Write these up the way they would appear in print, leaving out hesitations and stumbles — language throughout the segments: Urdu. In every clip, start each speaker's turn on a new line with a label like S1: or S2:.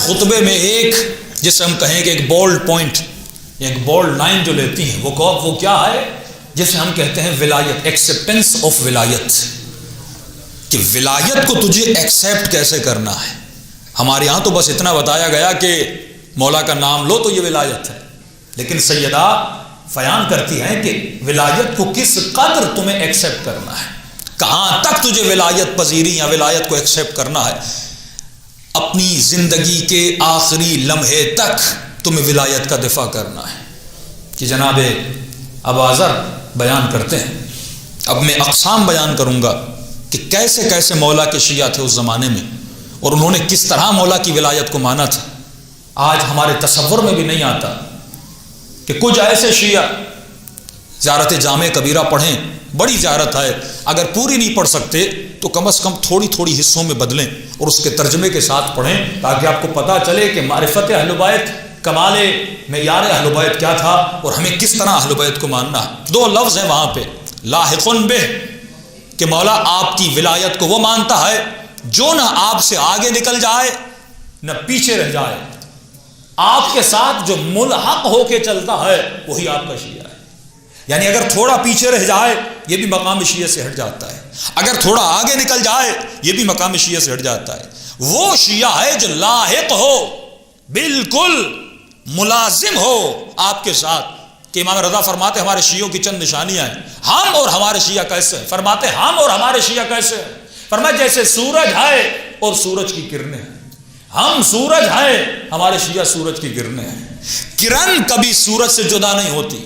S1: خطبے میں ایک جسے ہم کہیں کہ ایک بولڈ پوائنٹ، ایک بولڈ لائن جو لیتی ہیں وہ کیا ہے، جسے ہم کہتے ہیں ولایت، ایکسیپٹنس آف ولایت، کہ ولایت کو تجھے ایکسیپٹ کیسے کرنا ہے۔ ہمارے ہاں تو بس اتنا بتایا گیا کہ مولا کا نام لو تو یہ ولایت ہے، لیکن سیدہ بیان کرتی ہیں کہ ولایت کو کس قدر تمہیں ایکسیپٹ کرنا ہے، کہاں تک تجھے ولایت پذیری یا ولایت کو ایکسیپٹ کرنا ہے۔ اپنی زندگی کے آخری لمحے تک تمہیں ولایت کا دفاع کرنا ہے۔ کہ جناب اباذر بیان کرتے ہیں، اب میں اقسام بیان کروں گا کہ کیسے کیسے مولا کے شیعہ تھے اس زمانے میں، اور انہوں نے کس طرح مولا کی ولایت کو مانا تھا۔ آج ہمارے تصور میں بھی نہیں آتا کہ کچھ ایسے شیعہ زیارت جامع کبیرہ پڑھیں، بڑی زیارت ہے، اگر پوری نہیں پڑھ سکتے تو کم از کم تھوڑی تھوڑی حصوں میں بدلیں اور اس کے ترجمے کے ساتھ پڑھیں، تاکہ آپ کو پتہ چلے کہ معرفت اہل بیت، کمال معیار اہل بیت کیا تھا اور ہمیں کس طرح اہل بیت کو ماننا ہے۔ دو لفظ ہیں وہاں پہ، لاحق بہ، کہ مولا آپ کی ولایت کو وہ مانتا ہے جو نہ آپ سے آگے نکل جائے نہ پیچھے رہ جائے، آپ کے ساتھ جو ملحق ہو کے چلتا ہے وہی آپ کا شیعہ ہے۔ یعنی اگر تھوڑا پیچھے رہ جائے یہ بھی مقام شیعہ سے ہٹ جاتا ہے، اگر تھوڑا آگے نکل جائے یہ بھی مقام شیعہ سے ہٹ جاتا ہے۔ وہ شیعہ ہے جو لاحق ہو، بالکل ملازم ہو آپ کے ساتھ۔ کہ امام رضا فرماتے ہمارے شیعوں کی چند نشانیاں ہیں، ہم اور ہمارے شیعہ کیسے ہیں، فرماتے ہم اور ہمارے شیعہ کیسے ہیں، فرمایا جیسے سورج ہے اور سورج کی کرنیں ہیں، ہم سورج ہیں، ہمارے شیعہ سورج کی کرنیں ہیں۔ کرن کبھی سورج سے جدا نہیں ہوتی،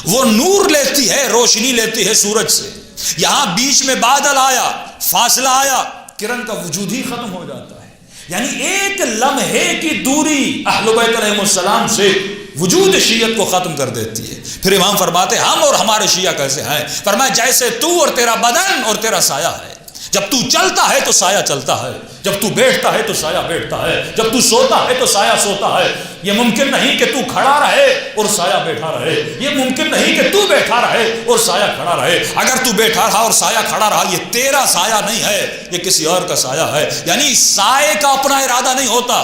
S1: وہ نور لیتی ہے، روشنی لیتی ہے سورج سے۔ یہاں بیچ میں بادل آیا، فاصلہ آیا، کرن کا وجود ہی ختم ہو جاتا ہے۔ یعنی ایک لمحے کی دوری اہل بیت علیہ السلام سے وجود شیعت کو ختم کر دیتی ہے۔ پھر امام فرماتے ہم اور ہمارے شیعہ کیسے ہیں، فرمایا جیسے تو اور تیرا بدن اور تیرا سایہ ہے، جب تو چلتا ہے تو سایہ چلتا ہے، جب تو بیٹھتا ہے تو سایہ بیٹھتا ہے، جب تو سوتا ہے تو سایہ سوتا ہے۔ یہ ممکن نہیں کہ تو کھڑا رہے اور سایہ بیٹھا رہے، یہ ممکن نہیں کہ تو بیٹھا رہے اور سایہ کھڑا رہے۔ اگر تو بیٹھا رہا اور سایہ کھڑا رہا یہ تیرا سایہ نہیں ہے، یہ کسی اور کا سایہ ہے۔ یعنی سایہ کا اپنا ارادہ نہیں ہوتا،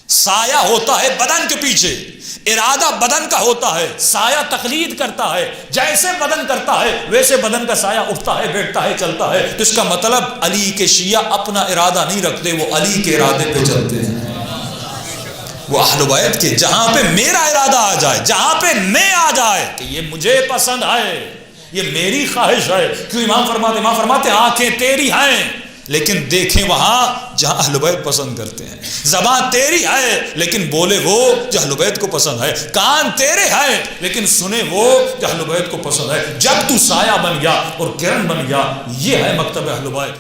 S1: سایہ ہوتا ہے بدن کے پیچھے، ارادہ بدن کا ہوتا ہے، سایہ تقلید کرتا ہے، جیسے بدن کرتا ہے ویسے بدن کا سایہ اٹھتا ہے، بیٹھتا ہے، چلتا ہے۔ تو اس کا مطلب علی کے شیعہ اپنا ارادہ نہیں رکھتے، وہ علی کے ارادے پہ چلتے ہیں۔ وہ اہل بیت کے جہاں پہ میرا ارادہ آ جائے، جہاں پہ میں آ جائے کہ یہ مجھے پسند ہے، یہ میری خواہش ہے۔ کیوں امام فرماتے آنکھیں تیری ہیں لیکن دیکھیں وہاں جہاں اہل بیت پسند کرتے ہیں، زبان تیری ہے لیکن بولے وہ جو اہل بیت کو پسند ہے، کان تیرے ہیں لیکن سنے وہ جو اہل بیت کو پسند ہے۔ جب تو سایہ بن گیا اور کرن بن گیا، یہ ہے مکتب اہل بیت۔